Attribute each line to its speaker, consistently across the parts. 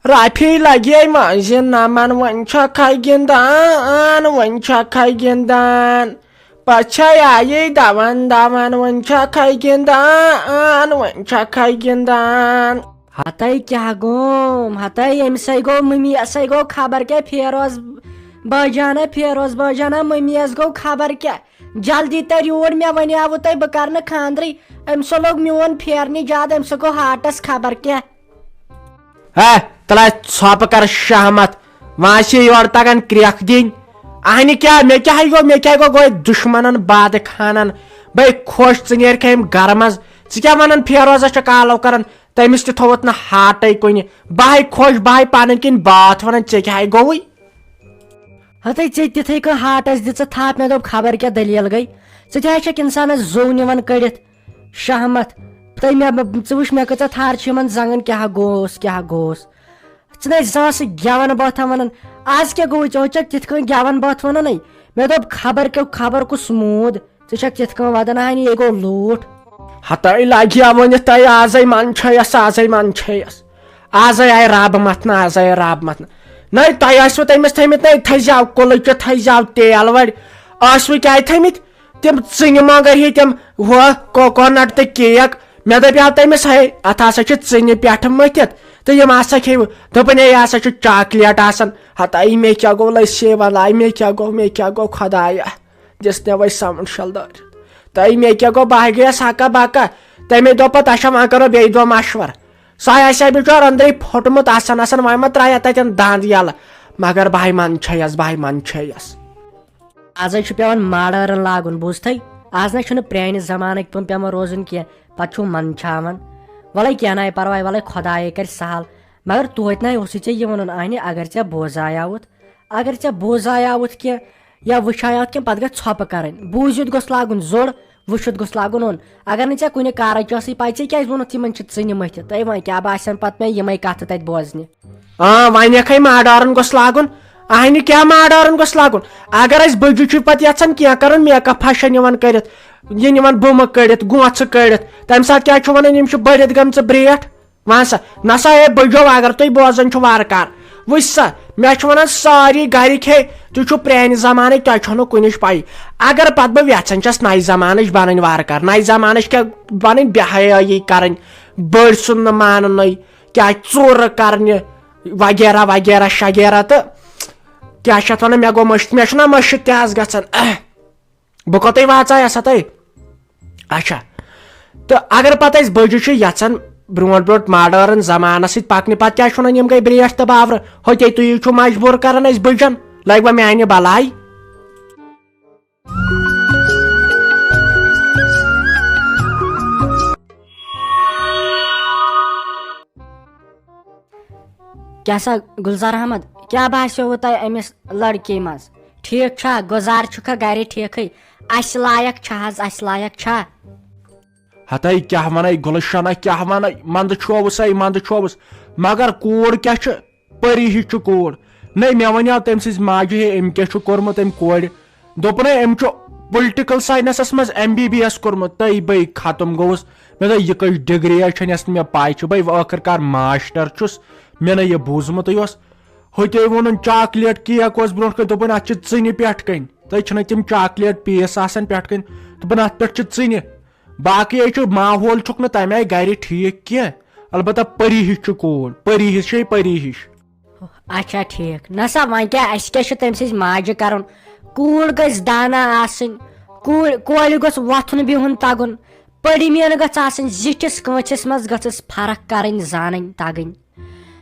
Speaker 1: رافی لگے مزِ نمن وۄنۍ چھکھا گِنٛدان وۄنۍ چھکھا گِنٛدان پچھے آیے دون دون وۄنۍ چھکھا گِنٛدان وۄنۍ چھکھا گِنٛدان
Speaker 2: ہتائی کیا گوم ہتائی امسے گو ممی اسے گو خبر کیا فیروز باجانا ممی اس گو خبر کیا جلدی تر یور مے ونیاو تہ بہ کرنہ خاندری امسے لوگ میون پھیرنی جاد امسے گو ہارٹس خبر کیا
Speaker 1: ہے تلا ژھۄپ کر شہمت وہاں سے یور تگان کرٛیکھ دِنۍ اہنہِ کیٛاہ مےٚ کیٛاہ گوٚو دُشمنن باد کھانن بے خۄش ژٕ نیرکھ امہِ گرٕ منٛز ژٕ کیٛاہ ونان فیروزس چھِ کالو کران تٔمِس تہِ تھووُتھ نہٕ ہاٹے کُنہِ بہے خۄش بہے پنٕنۍ کِنۍ باتھ ونان ژےٚ کیٛاہ گوٚوُے
Speaker 2: ہتائی ژےٚ تِتھے کٔنۍ ہارٹس دِژ تھپ مےٚ دوٚپ خبر کیٛاہ دٔلیٖل گٔے ژٕ تہِ حظ چھکھ انسانس زوٗ نِوان کٔڑِتھ شہمت ژٕ وٕچھ مےٚ کۭژاہ تھر چھِ یِمن زنگن کیٛاہ گوس ژٕ نَے زانٛہہ سُہ گٮ۪ون بٲتھا ونان آز کیٛاہ گوٚو ژےٚ چھکھ تِتھ کٔنۍ گٮ۪ون بٲتھ ونانے مےٚ دوٚپ خبر کُس موٗد ژٕ چھکھ تِتھ کٔنۍ ودان ہنہِ یے گوٚو لوٗٹھ
Speaker 1: ہتائی لگیا ؤنِتھ تۄہہِ آزے منٛدچھٲیس آزے آیہِ رب متنہٕ نٔے تۄہہِ ٲسوٕ تٔمِس تھٲیمٕتۍ نٔے تھٲیزیو کُلچہِ تھٲیزیو تیل وڑِ ٲسوٕ کیٛاہ تھٲیمٕتۍ تِم ژِنہِ مۄنٛگٕر ہی تِم ہُہ کوکونٹ تہٕ کیک مےٚ دپیو تٔمِس ہے اتھ ہسا چھِ ژِنہِ پٮ۪ٹھٕ مٔتھِتھ تہٕ یِم ہسا کھیٚیِو دوٚپُن ہے یہِ ہسا چھُ چاکلیٹ آسان ہتائی مےٚ کیٛاہ گوٚو لسی ولاے مےٚ کیٛاہ گوٚو خۄدایا دِژ نےٚ وۄنۍ سمنٛڈ شلدٲرِتھ تۄہہِ مےٚ کیٛاہ گوٚو بہٕ گٔیس ہکا بکا تٔمۍ دوٚپ پتہٕ اچھا وۄنۍ کرو بیٚیہِ دۄہ مشور سُہ آسہِ ہا بِچور أنٛدرٕے پھوٚٹمُت آسان وۄنۍ ما ترٛایہِ تتٮ۪ن دند یلہٕ مگر بہے منٛدچھٲیس
Speaker 2: آزے چھُ پیوان ماڈٲرن لاگُن بوٗزتھے آز نہ چھُنہٕ پرانہِ زمانٕکۍ پٲٹھۍ پیوان روزُن کینٛہہ پتہٕ چھُ منٛدچھاوان وَلے کینٛہہ ناے پرواے وَلے خۄدایے کرِ سہل مگر توتہِ ناے اوسُے ژےٚ یہِ وَنُن اَنہِ اگر ژےٚ بوزایاوُتھ کینٛہہ یا وٕچھایاوُتھ کینٛہہ پتہٕ گژھِ ژھۄپہٕ کرٕنۍ بوٗزِتھ گوٚژھ لاگُن زوٚر وٕچھِتھ گوٚژھ لاگُن اوٚن اگر نہٕ ژےٚ کُنہِ کارٕچ ٲسٕے پاے ژےٚ کیازِ ووٚنُتھ یِمن چھِ ژِنہِ مٔتھِتھ تۄہہِ وۄنۍ کیٛاہ باسان پتہٕ مےٚ یِمے کتھٕ تتہِ بوزنہِ
Speaker 1: وۄنۍ ماڈٲرن گوٚژھ لاگُن اہنہِ کیٛاہ ماڈٲرن گوٚژھ لاگُن اگر أسۍ بٔجہِ چھُ پتہٕ یژھان کینٛہہ کرُن میک اپ فیشن یِوان کٔرِتھ یہِ نِوان بُمہٕ کٔڑِتھ گونٛژھٕ کٔڑِتھ تمہِ ساتہٕ کیٛاہ چھُ ونان یِم چھِ بٔڑِتھ گٔمژٕ برٛیٹھ وَن سا نسا ہے بٔجو اگر تُہۍ بوزان چھُ وارٕ کار وٕچھ سا مےٚ چھُ ونان سٲری گرِکۍ ہے تُہۍ چھِو پرانہِ زمانٕکۍ تۄہہِ چھو نہٕ کُنِچ پایی اگر پتہٕ بہٕ یژھان چھس نَیہِ زمانٕچ بنٕنۍ وارٕ کار نَیہِ زمانٕچ کیٛاہ بنٕنۍ بے حیٲیی کرٕنۍ بٔڑۍ سُنٛد نہٕ ماننٕے کیٛاہ ژوٗرٕ کرنہِ وغیرہ شغیرہ تہٕ کیٛاہ چھِ اتھ ونان مےٚ گوٚو مےٚ چھُنہ مٔشِد تہِ حظ گژھان بہٕ کوٚتٕے واژایس ہتاے اچھا تہٕ اگر پتہٕ أسۍ بٔجہِ چھِ یژھان برونٛٹھ ماڈٲرن زمانس سۭتۍ پکنہِ پتہٕ کیٛاہ چھُ ونان یِم گٔے برٛیٹھ تہٕ باورٕ ہوٚتے تُہۍ چھُو مجبوٗر کران أسۍ بٔجن لگوٕ میانہِ بلاے
Speaker 2: کیٛاہ سا گُلزار احمد کیٛاہ باسیووٕ تۄہہِ أمِس لڑکی منٛز ٹھیٖک چھا گُزار چھُکھا گرِ ٹھیٖکھٕے اَسہِ لایق چھا
Speaker 1: ہتائی کیٛاہ ونے گُلشنہ کیٛاہ ونے منٛدٕ چھووُس مگر کوٗر کیٛاہ چھِ پٔری ہِش چھِ کوٗر نٔے مےٚ ونیو تٔمۍ سٕنٛزِ ماجہِ ہے أمۍ کیٛاہ چھُ کوٚرمُت أمۍ کورِ دوٚپُن ہے أمۍ چھُ پُلٹِکل ساینسس منٛز MBBS کوٚرمُت تٔے بے ختم گوٚوُس مےٚ دوٚپ یہِ کٔژ ڈگری چھنہٕ یۄس نہٕ مےٚ پاے چھِ بے ٲخٕر کار ماسٹر چھُس مےٚ نہٕ یہِ بوٗزمُتٕے اوس ہوٚتے ووٚنُن چاکلیٹ کیک اوس برونٛٹھ کٔنۍ دوٚپُن اتھ چھِ ژِنہِ پٮ۪ٹھ کٔنۍ تۄہہِ چھِنہٕ تِم چاکلیٹ پیٖس آسان پٮ۪ٹھ کٔنۍ دوٚپُن اتھ پٮ۪ٹھ چھِ ژِنہِ باقٕے چھُ ماحول چھُکھ نہٕ تمہِ آیہِ گرِ ٹھیٖک کینٛہہ البتہ پٔری ہِش چھِ کوٗر پٔری ہِش
Speaker 2: اچھا ٹھیٖک نہ سا وۄنۍ کیٛاہ اَسہِ کیٛاہ چھُ تٔمۍ سٕنٛزِ ماجہِ کرُن کوٗر گژھِ دانا آسٕنۍ کورِ گوٚژھ وۄتھُن بِہُن تگُن پٔرمِیَن گٔژھ آسٕنۍ زِٹھِس کٲنٛسِس منٛز گٔژھٕس فرق کرٕنۍ زانٕنۍ تگٕنۍ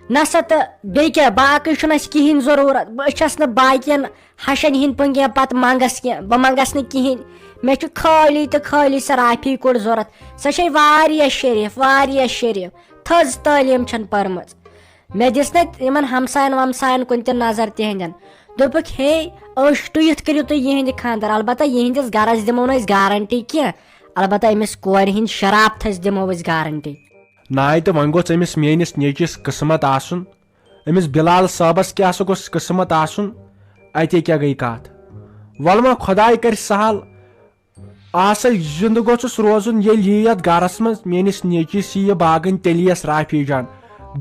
Speaker 2: نہ سا تہٕ بیٚیہِ کیٛاہ باقٕے چھُنہٕ اَسہِ کِہینۍ ضروٗرت بہٕ چھس نہٕ باقین ہشن ہِنٛدۍ پٲٹھۍ کینٛہہ پتہٕ منٛگس کینٛہہ بہٕ منٛگس نہٕ کِہینۍ مےٚ چھُ خٲلی تہٕ خٲلی سۄ رافی کوٗر ضوٚرتھ سۄ چھے واریاہ شریٖف تھٔز تعلیٖم چھنہٕ پٔرمٕژ مےٚ دِژ نہٕ یِمن ہمساین ومساین کُن تہِ نظر تِہنٛدٮ۪ن دوٚپُکھ ہے ٲشٹُیِتھ کٔرِو تُہۍ یِہِنٛدِ خانٛدر البتہ یِہنٛدِس گرس دِمو نہٕ أسۍ گارنٹی کینٛہہ البتہ أمِس کورِ ہِنٛدۍ شرافتھس دِمو أسۍ گارنٹی
Speaker 1: ناے تہٕ وۄنۍ گوٚژھ أمِس میٲنِس نیٚچِس قٕسمت آسُن أمِس بِلال صٲبس کیٛاہ سا گوٚژھ قٕسمت آسُن اتے کیٛاہ گٔے کتھ وَلہٕ وۄنۍ خۄداے کرِ سہل آسا زِندٕ گوٚژھُس روزُن ییٚلہِ یی یتھ گرس منٛز میٲنِس نیٚچِس یی باغن تیٚلہِ یِیَس رافی جان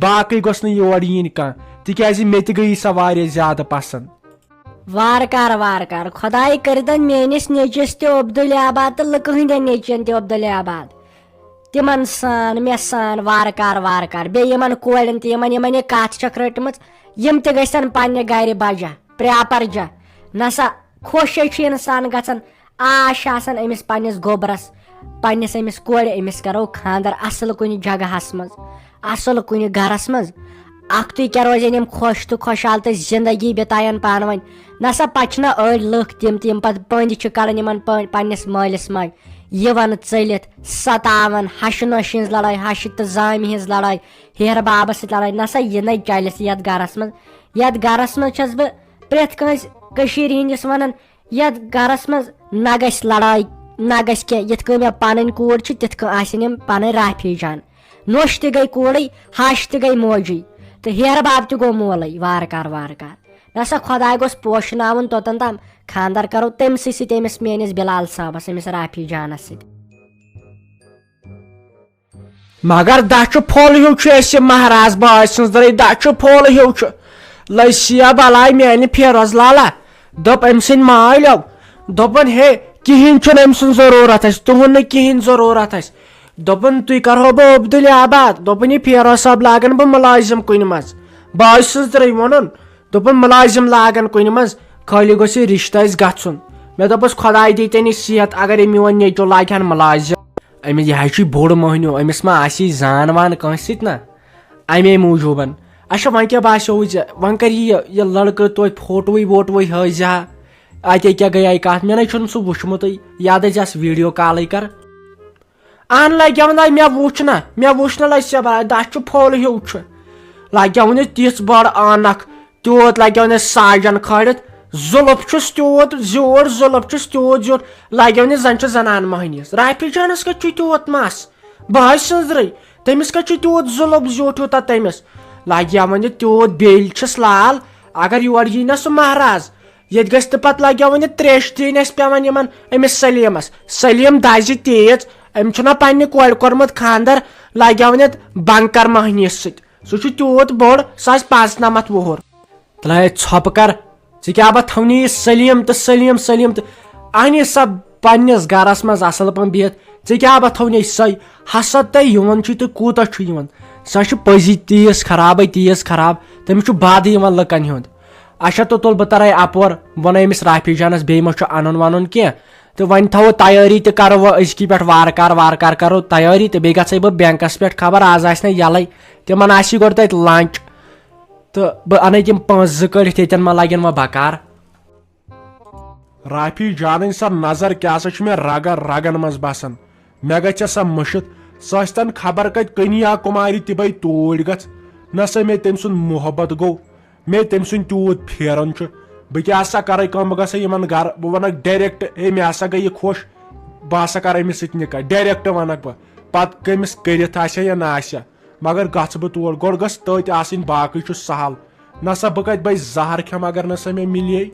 Speaker 1: باقی گوٚژھ نہٕ یور یِنۍ کانٛہہ تِکیازِ مےٚ تہِ گٔیی سۄ واریاہ زیادٕ پسنٛد.
Speaker 2: وارٕ کار خۄداے کٔرتن میٲنِس نیٚچوِس تہِ عبدالآباد تہٕ لُکہٕ ہٕنٛدٮ۪ن نیٚچوٮ۪ن تہِ عبدالآباد تِمن سان مےٚ سان وارٕ کار بیٚیہِ یِمن کورٮ۪ن تہِ یِمن یہِ کتھ چھکھ رٔٹمٕژ یِم تہِ گژھن پننہِ گرِ بجا پراپر جا. نسا خۄشے چھُ انسان گژھان آش چھِ آسان أمِس پننِس گوبرس پننِس أمِس کورِ أمِس کرو خاندر اصل کُنہِ جگہس منٛز اصل کُنہِ گرس منٛز اکھتُے کیٛاہ روزن یِم خۄش تہٕ خۄشحال تہٕ زندگی بِتاین پانہٕ ؤنۍ. نسا پتہٕ چھِنہ أڑۍ لُکھ تِم تہِ یِم پتہٕ پٔنٛدۍ چھِ کران یِمن پننِس مٲلِس ماجہِ یِوان ژٔلِتھ ستاوان ہشہِ نۄشہِ ہِنٛز لڑٲے ہشہِ تہٕ زامہِ ہِنٛز لڑٲے ہیرٕ بابس سۭتۍ لڑٲے. نسا یہِ نَے چلہِ یتھ گرس منٛز. یتھ گرس منٛز چھس بہٕ پرٮ۪تھ کٲنٛسہِ کٔشیٖرِ ہِنٛدِس ونان یتھ گرس منٛز نہ گژھِ لڑٲے نہ گژھِ کینٛہہ. یِتھ کٔنۍ مےٚ پنٕنۍ کوٗر چھِ تِتھ کٔنۍ آسن یِم پنٕنۍ رافی جان. نۄش تہِ گٔے کوٗرٕے ہش تہِ گٔے موجی تہٕ ہیرٕ باب تہِ گوٚو مولٕے. وارٕ کار نسا خۄداے گوٚژھ پوشناوُن توٚتن تام خاندر کرو تٔمسٕے سۭتۍ أمِس میٲنِس بلال صٲبس أمِس رافی جانس سۭتۍ.
Speaker 1: مگر دچھُ پھوٚل ہیوٗ چھُ اَسہِ مہراز باے سٕنٛز درٕے دچھُ پھوٚل ہیوٗ چھُ لٔسیا بلاے میانہِ فیروز لالا دوٚپ أمۍ سٕنٛدۍ مالٮ۪و دوٚپُن ہے کِہینۍ چھُنہٕ أمۍ سُنٛد ضروٗرت اَسہِ تُہُنٛد نہٕ کِہینۍ ضروٗرت اَسہِ. دوٚپُن تُہۍ کرہو بہٕ عبدالآباد. دوٚپُن یہِ فیروز صٲب لاگن بہٕ مُلٲزِم کُنہِ منٛز. باے سٕنٛز درٕے ووٚنُن دوٚپُن مُلٲزِم لاگن کُنہِ منٛز خٲلی گوٚژھ یہِ رِشتہٕ اَسہِ گژھُن. مےٚ دوٚپُس خۄداے دیٖتن یہِ صحت اگر یہِ میون نیٚچو لاگہِ ہن مُلٲزِم. أمِس یہِ حظ چھُ بوٚڑ مٔہنیوٗ أمِس ما آسہِ زان وان کٲنٛسہِ سۭتۍ نہ امے موٗجوٗبن. اچھا وۄنۍ کیٛاہ باسیووُ ژےٚ وۄنۍ کر یہِ لڑکہٕ توتہِ فوٹوٗوٕے ووٹوٗوٕے ہٲیزِ ہا اتے کیٛاہ گٔیے کتھ مےٚ نَے چھُنہٕ سُہ وٕچھمُتٕے یا دٔپزٮ۪س ویٖڈیو کالٕے کر. اہن لگیو نہ مےٚ وٕچھ نہ لسیا بلاے دچھُ پھوٚل ہیوٗ چھُ لگیو نہٕ تِژھ بٔڑ عٲنکھ تیوٗت لگیو نہٕ ساجن کھٲلِتھ زُلُف چھُس تیوٗت زیوٗٹھ زُلُف چھُس تیوٗت زیوٗٹھ لگیو نہٕ زن چھُ زنان مٔہنِس. رافی جانس کتہِ چھُ تیوٗت مس باے سٕنٛز درٕے تٔمِس کتہِ چھُ تیوٗت زُلُف زیوٗٹھ ہیوٗتاہ تٔمِس لگیو وۄنۍ تیوٗت بیٚلۍ چھِس لال اگر یور یی نہ سُہ مہراز ییٚتہِ گژھِ تہٕ پتہٕ لگیو وۄنۍ تریش دِنۍ اَسہِ پیوان یِمن أمِس سلیٖمس. سلیٖم دزِ تیز أمۍ چھُنہ پننہِ کورِ کوٚرمُت خاندر لگیون یتھ بنکر مٔہنِس سۭتۍ سُہ چھُ تیوٗت بوٚڑ سُہ آسہِ 95 وُہُر. تلے ژھۄپہٕ کر ژٕ کیٛاہ بہٕ تھونی یہِ سلیٖم تہٕ اَنہِ سۄ پننِس گرس منٛز اصل پٲٹھۍ بِہِتھ ژٕ کیٛاہ بہٕ تھونی سۄے حسد تۄہہِ یِوان چھُ تہٕ کوٗتاہ چھُ یِوان سۄ چھِ پٔزی تیٖژ خراب تٔمِس چھُ بادٕ یِوان لُکن ہُنٛد. اچھا تہٕ تُل بہٕ ترے اپور ونے أمِس رافی جانس بیٚیہِ ما چھُ انُن ونُن کینٛہہ تہٕ وۄنۍ تھاوو تیٲری تہِ کرو وۄنۍ أزکی پٮ۪ٹھ وارٕ کار کرو تیٲری تہٕ بیٚیہِ گژھے بہٕ بینکس پٮ۪ٹھ خبر آز آسہِ نہٕ یلے تِمن آسہِ گۄڈٕ تتہِ لنچ تہٕ بہٕ انٕے تِم پونٛسہٕ 2 کٔڑِتھ ییٚتٮ۪ن ما لگن وۄنۍ بکار. رافی جانٕنۍ سۄ نظر کیٛاہ سا چھُ مےٚ رگن منٛز باسان مےٚ گژھِ سۄ مٔشِتھ سۄ ٲسۍ تن خبر کتہِ کنیا کُمارِ تِبے توٗرۍ گژھ نہ سا مےٚ تٔمۍ سُنٛد محبت گوٚو مےٚ تٔمۍ سُنٛد تیوٗت پھیران چھُ بہٕ کیٛاہ سا کرے کٲم بہٕ گژھے یِمن گرٕ بہٕ ونکھ ڈایریکٹ ہے مےٚ ہسا گٔے یہِ خۄش بہٕ ہسا کرٕ أمِس سۭتۍ نِکاح ڈایریکٹ ونکھ بہٕ پتہٕ کٔمِس کٔرِتھ آسیا یا نہ آسیا مگر گژھٕ بہٕ تور گۄڈٕ گٔژھ تٔتۍ آسٕنۍ باقٕے چھُ سہل نہ سا بہٕ کتہِ بے زہر کھٮ۪مہٕ اگر نہ سا مےٚ مِلے.